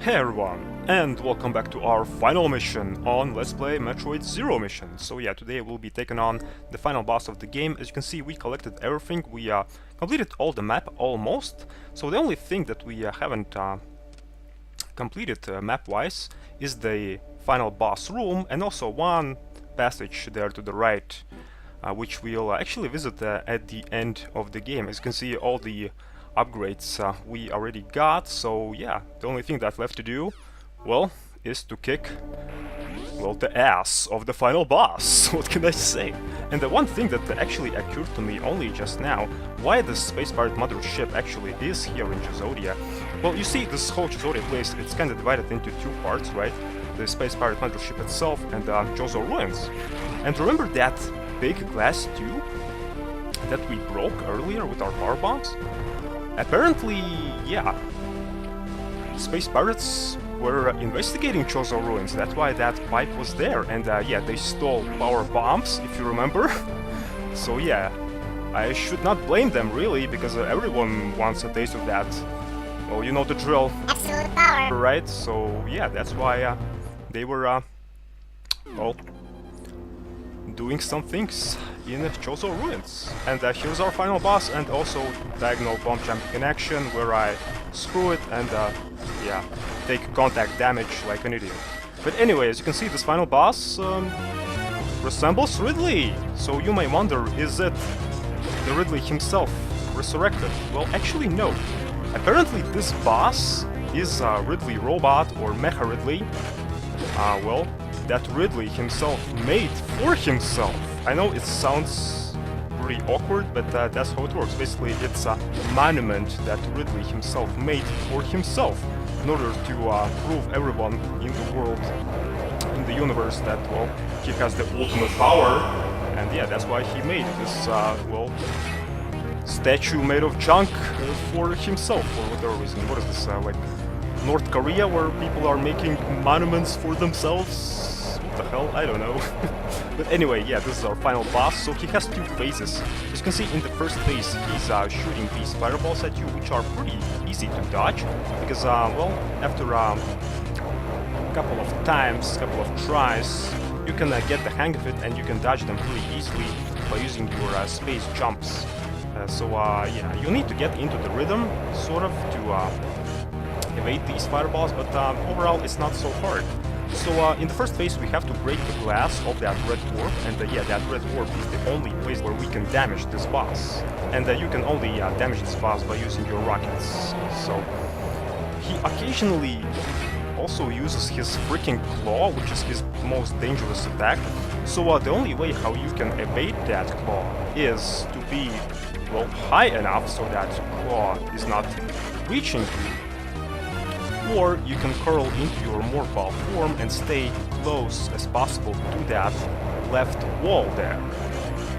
Hey everyone, and welcome back to our final mission on Let's Play Metroid Zero Mission. So yeah, today we'll be taking on the final boss of the game. As you can see, we collected everything, we completed all the map, almost. So the only thing that we haven't completed map-wise is the final boss room, and also one passage there to the right, which we'll actually visit at the end of the game. As you can see, all the upgrades we already got, so yeah, the only thing that's left to do, well, is to kick, well, the ass of the final boss. What can I say? And the one thing that actually occurred to me only just now, why the Space Pirate Mothership actually is here in Jozodia. Well, you see, this whole Jozodia place, it's kind of divided into two parts, right? The Space Pirate Mothership itself and Jozo Ruins. And remember that big glass tube that we broke earlier with our power bombs? Apparently, yeah, Space Pirates were investigating Jozo Ruins, that's why that pipe was there, and yeah, they stole power bombs, if you remember. So yeah, I should not blame them really, because everyone wants a taste of that. Well, you know the drill. Absolute power. Right, so yeah, that's why they were, well, doing some things in Jozo Ruins. And here's our final boss, and also diagonal bomb jumping in action, where I screw it and yeah, take contact damage like an idiot. But anyway, as you can see, this final boss resembles Ridley. So you may wonder, is it the Ridley himself resurrected? Well, actually no. Apparently this boss is a Ridley robot or Mecha Ridley. Well, that Ridley himself made for himself. I know it sounds pretty awkward, but that's how it works. Basically, it's a monument that Ridley himself made for himself in order to prove everyone in the world, in the universe, that, well, he has the ultimate power. And yeah, that's why he made this, well, statue made of junk for himself, for whatever reason. What is this, like North Korea, where people are making monuments for themselves? What the hell? I don't know. But anyway, yeah, this is our final boss, so he has two phases. As you can see, in the first phase, he's shooting these fireballs at you, which are pretty easy to dodge, because, well, after a couple of times, couple of tries, you can get the hang of it, and you can dodge them pretty easily by using your space jumps. So, yeah, you need to get into the rhythm, sort of, to evade these fireballs, but overall it's not so hard. So in the first phase we have to break the glass of that red orb, and yeah, that red orb is the only place where we can damage this boss. And you can only damage this boss by using your rockets. So he occasionally also uses his freaking claw, which is his most dangerous attack. So the only way how you can evade that claw is to be, well, high enough so that claw is not reaching you. Or you can curl into your morphal form and stay close as possible to that left wall there.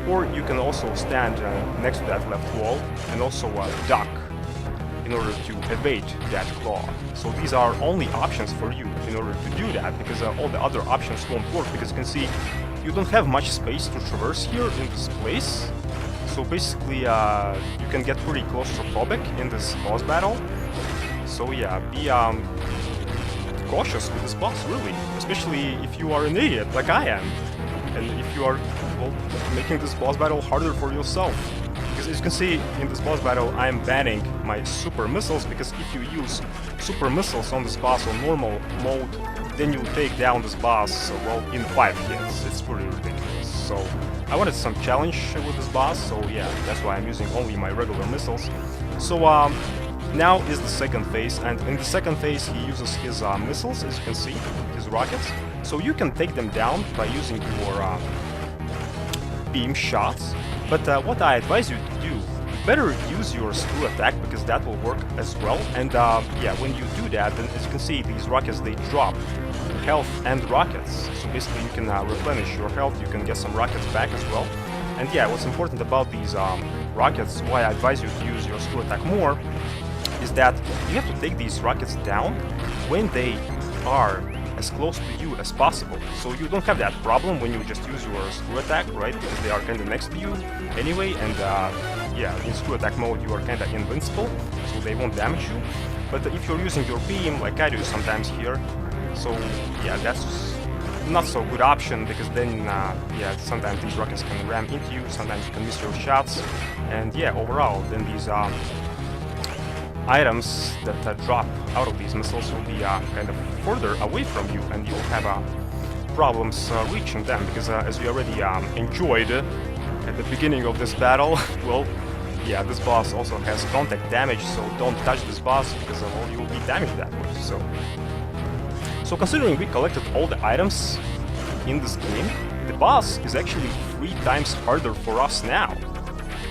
Or you can also stand next to that left wall and also duck in order to evade that claw. So these are only options for you in order to do that, because all the other options won't work, because you can see you don't have much space to traverse here in this place. So basically you can get pretty claustrophobic in this boss battle. So yeah, be cautious with this boss, really, especially if you are an idiot like I am, and if you are, well, making this boss battle harder for yourself. Because as you can see, in this boss battle I am banning my super missiles, because if you use super missiles on this boss on normal mode, then you take down this boss, well, in 5 hits. It's pretty ridiculous. So I wanted some challenge with this boss, so yeah, that's why I'm using only my regular missiles. So now is the second phase, and in the second phase he uses his missiles, as you can see, his rockets. So you can take them down by using your beam shots, but what I advise you to do, better use your screw attack, because that will work as well. And yeah, when you do that, then as you can see, these rockets, they drop health and rockets. So basically you can replenish your health, you can get some rockets back as well. And yeah, what's important about these rockets, why I advise you to use your screw attack more, is that you have to take these rockets down when they are as close to you as possible. So you don't have that problem when you just use your screw attack, right? Because they are kind of next to you anyway, and yeah, in screw attack mode you are kind of invincible, so they won't damage you. But if you're using your beam, like I do sometimes here, so yeah, that's not so good option, because then yeah, sometimes these rockets can ram into you, sometimes you can miss your shots, and yeah, overall then these items that drop out of these missiles will be kind of further away from you, and you'll have problems reaching them, because as we already enjoyed at the beginning of this battle, well, yeah, this boss also has contact damage, so don't touch this boss, because well, you will be damaged that way. So considering we collected all the items in this game, the boss is actually 3 times harder for us now.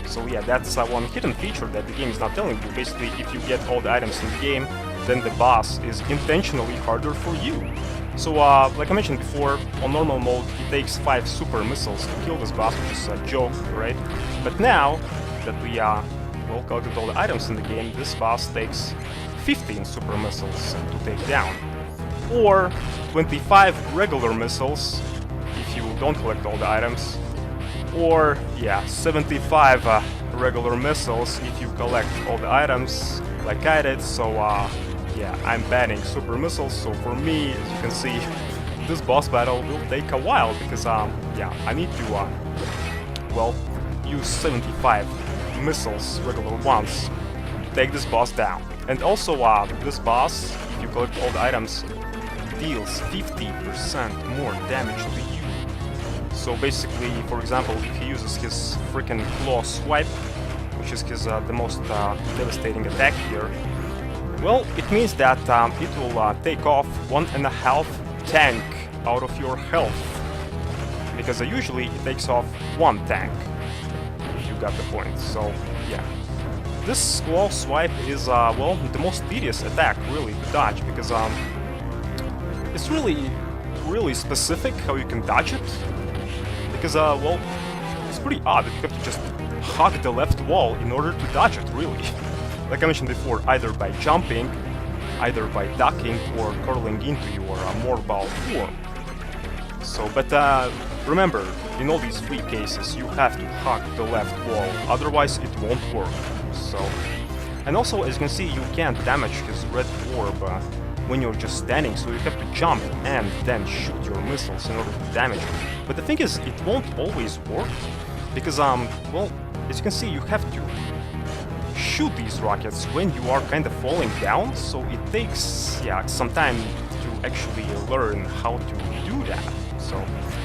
So yeah, that's one hidden feature that the game is not telling you. Basically, if you get all the items in the game, then the boss is intentionally harder for you. So like I mentioned before, on normal mode it takes 5 super missiles to kill this boss, which is a joke, right? But now that we well, collected all the items in the game, this boss takes 15 super missiles to take down. Or 25 regular missiles if you don't collect all the items. Or, yeah, 75 regular missiles if you collect all the items, like I did. So, yeah, I'm banning super missiles, so for me, as you can see, this boss battle will take a while, because, yeah, I need to, well, use 75 missiles, regular ones, to take this boss down. And also, this boss, if you collect all the items, deals 50% more damage to you. So basically, for example, if he uses his freaking claw swipe, which is his the most devastating attack here, well, it means that it will take off 1.5 tank out of your health, because usually it takes off 1 tank, if you got the point. So yeah, this claw swipe is well, the most tedious attack really to dodge, because it's really specific how you can dodge it. Because, well, it's pretty odd that you have to just hug the left wall in order to dodge it, really. Like I mentioned before, either by jumping, either by ducking, or curling into your mobile form. So, but remember, in all these 3 cases, you have to hug the left wall, otherwise it won't work. So, and also, as you can see, you can't damage his red orb when you're just standing, so you have to jump and then shoot your missiles in order to damage it. But the thing is, it won't always work, because, well, as you can see, you have to shoot these rockets when you are kind of falling down, so it takes, yeah, some time to actually learn how to do that. So,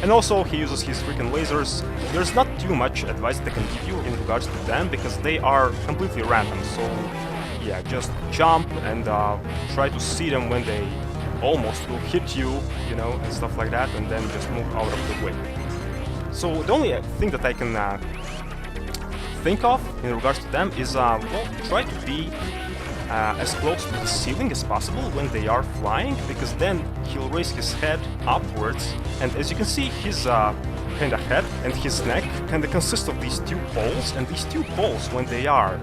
and also, he uses his freaking lasers. There's not too much advice that I can give you in regards to them, because they are completely random, so yeah, just jump and try to see them when they almost will hit you, you know, and stuff like that, and then just move out of the way. So the only thing that I can think of in regards to them is, well, try to be as close to the ceiling as possible when they are flying, because then he'll raise his head upwards, and as you can see, his kind of head and his neck kind of consist of these 2 poles, and these 2 poles, when they are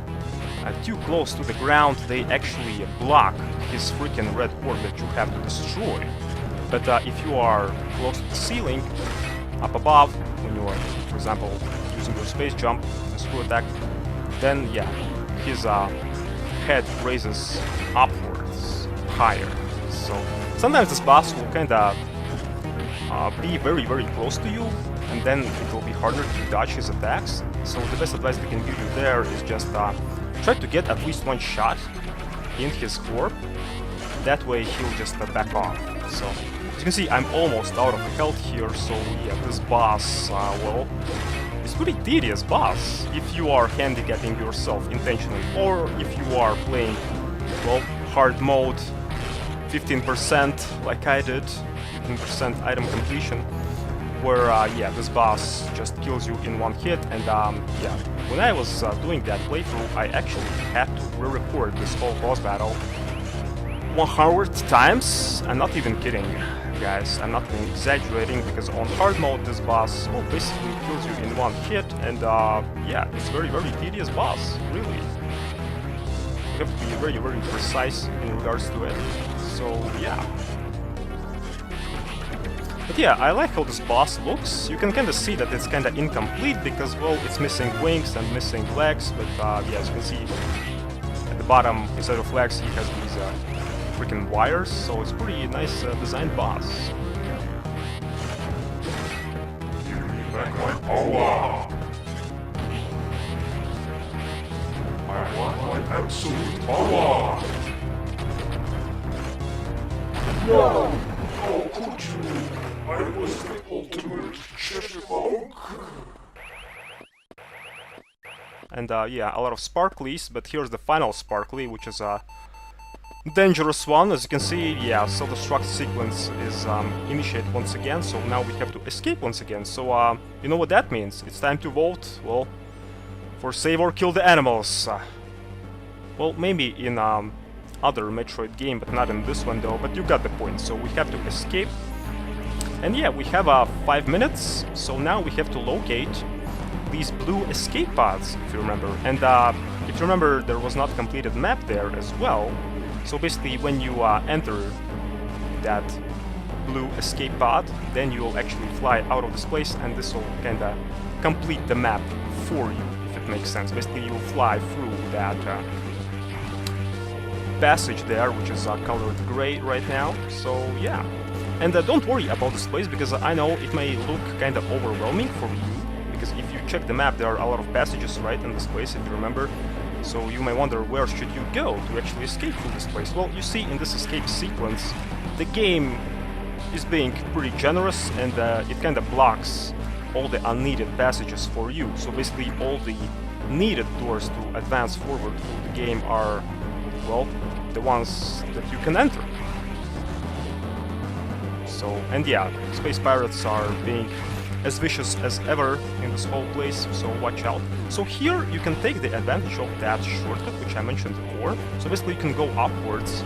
too close to the ground, they actually block his freaking red orb that you have to destroy. But if you are close to the ceiling, up above, when you are, for example, using your space jump, the screw attack, then yeah, his head raises upwards, higher. So sometimes this boss will kinda be very close to you, and then it will be harder to dodge his attacks. So the best advice I can give you there is just try to get at least 1 shot in his orb. That way he'll just back off. So as you can see, I'm almost out of health here, so yeah, this boss, well, it's pretty tedious boss if you are handicapping yourself intentionally, or if you are playing, well, hard mode, 15% like I did, 15% item completion, where, yeah, this boss just kills you in 1 hit, and, yeah, when I was doing that playthrough, I actually had to re-record this whole boss battle 100 times. I'm not even kidding, guys, I'm not even exaggerating, because on hard mode, this boss, well, basically kills you in 1 hit, and, yeah, it's very tedious boss, really. You have to be very precise in regards to it, so, yeah. But yeah, I like how this boss looks. You can kinda see that it's kinda incomplete because, well, it's missing wings and missing legs, but yeah, as you can see, at the bottom, instead of legs, he has these freaking wires, so it's pretty nice designed boss. Back my power! I want my absolute power! No! How could you? I was the ultimate chipmunk! And yeah, a lot of sparklies, but here's the final sparkly, which is a dangerous one. As you can see, yeah, self-destruct sequence is initiated once again, so now we have to escape once again. So, you know what that means? It's time to vote, well, for save or kill the animals. Well, maybe in other Metroid game, but not in this one though, but you got the point. So we have to escape. And yeah, we have 5 minutes, so now we have to locate these blue escape pods, if you remember. And if you remember, there was not completed map there as well. So basically, when you enter that blue escape pod, then you'll actually fly out of this place, and this will kinda complete the map for you, if it makes sense. Basically, you'll fly through that passage there, which is colored gray right now. So yeah. And don't worry about this place, because I know it may look kinda overwhelming for you. Because if you check the map, there are a lot of passages right in this place, if you remember. So you may wonder, where should you go to actually escape from this place? Well, you see, in this escape sequence, the game is being pretty generous, and it kind of blocks all the unneeded passages for you. So basically, all the needed doors to advance forward through the game are, well, the ones that you can enter. So, and yeah, space pirates are being as vicious as ever in this whole place, so watch out. So here you can take the advantage of that shortcut which I mentioned before. So basically you can go upwards,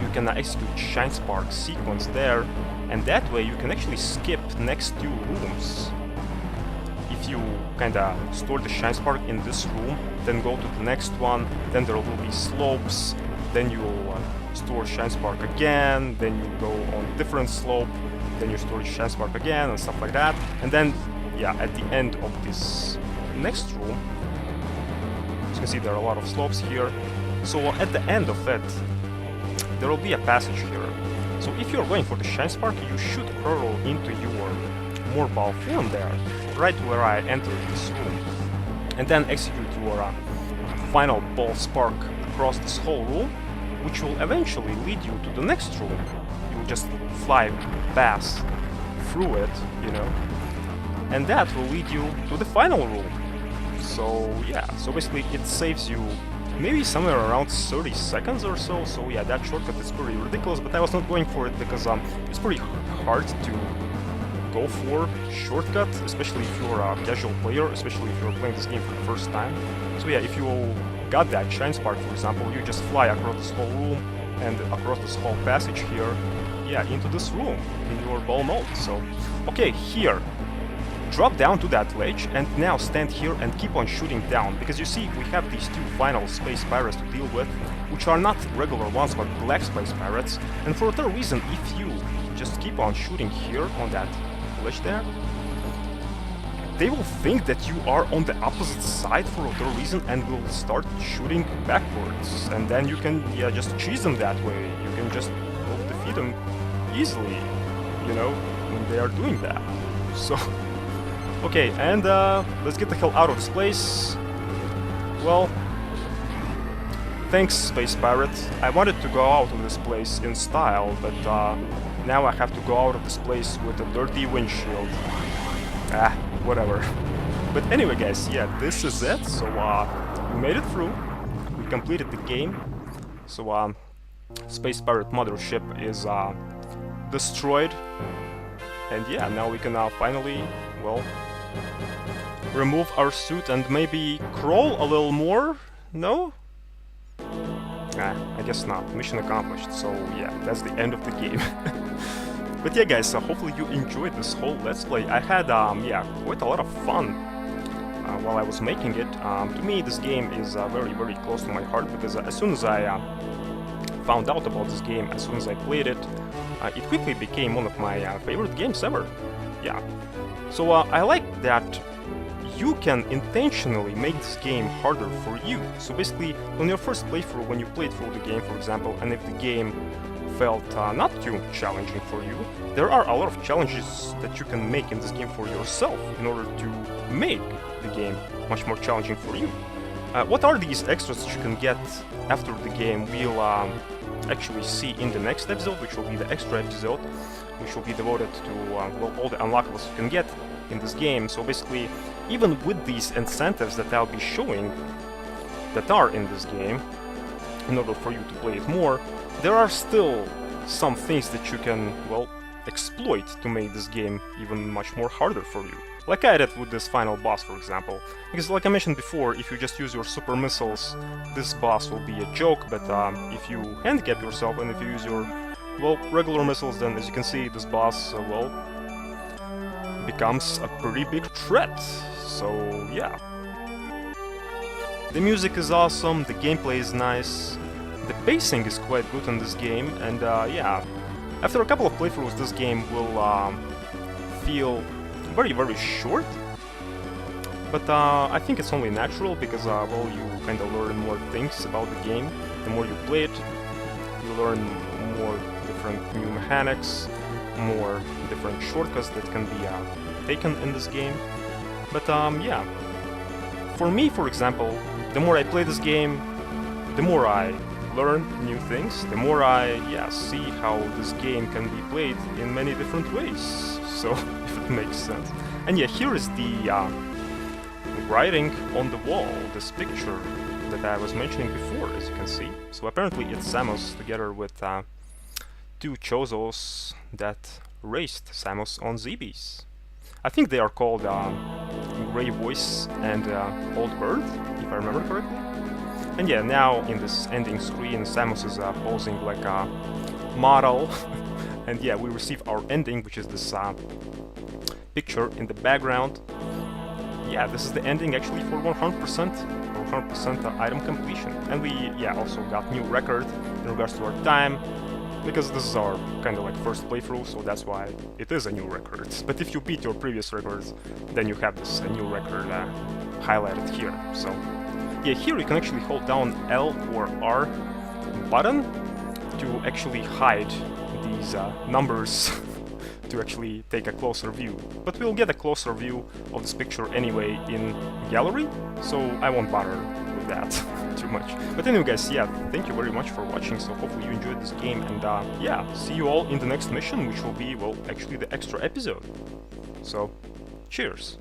you can execute Shine Spark sequence there, and that way you can actually skip next 2 rooms. If you kinda store the Shine Spark in this room, then go to the next one, then there will be slopes, then you'll store Shine Spark again, then you go on a different slope, then you store Shine Spark again, and stuff like that. And then, yeah, at the end of this next room, as you can see, there are a lot of slopes here. So at the end of it, there will be a passage here. So if you're going for the Shine Spark, you should hurl into your mobile form there, right where I entered this room. And then execute your final ball spark across this whole room, which will eventually lead you to the next room. You'll just fly past through it, you know, and that will lead you to the final room. So yeah, so basically it saves you maybe somewhere around 30 seconds or so. So yeah, that shortcut is pretty ridiculous, but I was not going for it because it's pretty hard to go for shortcut, especially if you're a casual player, especially if you're playing this game for the first time. So yeah, if you got that Shine Spark, for example, you just fly across this whole room and across this whole passage here, yeah, into this room in your ball mode. So, okay, here, drop down to that ledge and now stand here and keep on shooting down, because you see we have these 2 final space pirates to deal with, which are not regular ones but black space pirates, and for that reason, if you just keep on shooting here on that ledge there, they will think that you are on the opposite side for whatever reason and will start shooting backwards, and then you can, yeah, just cheese them that way. You can just defeat them easily, you know, when they are doing that. So, okay, and let's get the hell out of this place. Well, thanks, Space Pirate. I wanted to go out of this place in style, but now I have to go out of this place with a dirty windshield. Ah, whatever. But anyway, guys, yeah, this is it. So we made it through. We completed the game. So Space Pirate Mothership is destroyed. And yeah, now we can finally, well, remove our suit and maybe crawl a little more? No? Nah, I guess not. Mission accomplished. So yeah, that's the end of the game. But yeah, guys, hopefully you enjoyed this whole Let's Play. I had, yeah, quite a lot of fun while I was making it. To me, this game is very, very close to my heart, because as soon as I found out about this game, as soon as I played it, it quickly became one of my favorite games ever. Yeah. So I like that you can intentionally make this game harder for you. So basically, on your first playthrough, when you played through the game, for example, and if the game felt not too challenging for you, there are a lot of challenges that you can make in this game for yourself in order to make the game much more challenging for you. What are these extras that you can get after the game? We'll actually see in the next episode, which will be the extra episode, which will be devoted to well, all the unlockables you can get in this game. So basically, even with these incentives that I'll be showing that are in this game, in order for you to play it more, there are still some things that you can, well, exploit to make this game even much more harder for you. Like I did with this final boss, for example. Because like I mentioned before, if you just use your super missiles, this boss will be a joke, but if you handicap yourself and if you use your, well, regular missiles, then as you can see, this boss, well, becomes a pretty big threat. So, yeah. The music is awesome, the gameplay is nice, the pacing is quite good in this game, and yeah, after a couple of playthroughs, this game will feel very, very short. But I think it's only natural because, well, you kind of learn more things about the game. The more you play it, you learn more different new mechanics, more different shortcuts that can be taken in this game. But yeah, for me, for example, the more I play this game, the more I learn new things, the more I, yeah, see how this game can be played in many different ways. So, if it makes sense. And yeah, here is the writing on the wall, this picture that I was mentioning before, as you can see. So apparently it's Samus together with two Chozos that raced Samus on Zebes. I think they are called Grey Voice and Old Bird, if I remember correctly. And yeah, now in this ending screen, Samus is posing like a model. And yeah, we receive our ending, which is this picture in the background. Yeah, this is the ending actually for 100% item completion. And we, yeah, also got new record in regards to our time, because this is our kind of like first playthrough, so that's why it is a new record. But if you beat your previous records, then you have this new record highlighted here. So yeah, here you can actually hold down L or R button to actually hide these numbers to actually take a closer view. But we'll get a closer view of this picture anyway in gallery, so I won't bother with that too much. But anyway guys, yeah, thank you very much for watching, so hopefully you enjoyed this game, and yeah, see you all in the next mission, which will be, well, actually the extra episode. So, cheers!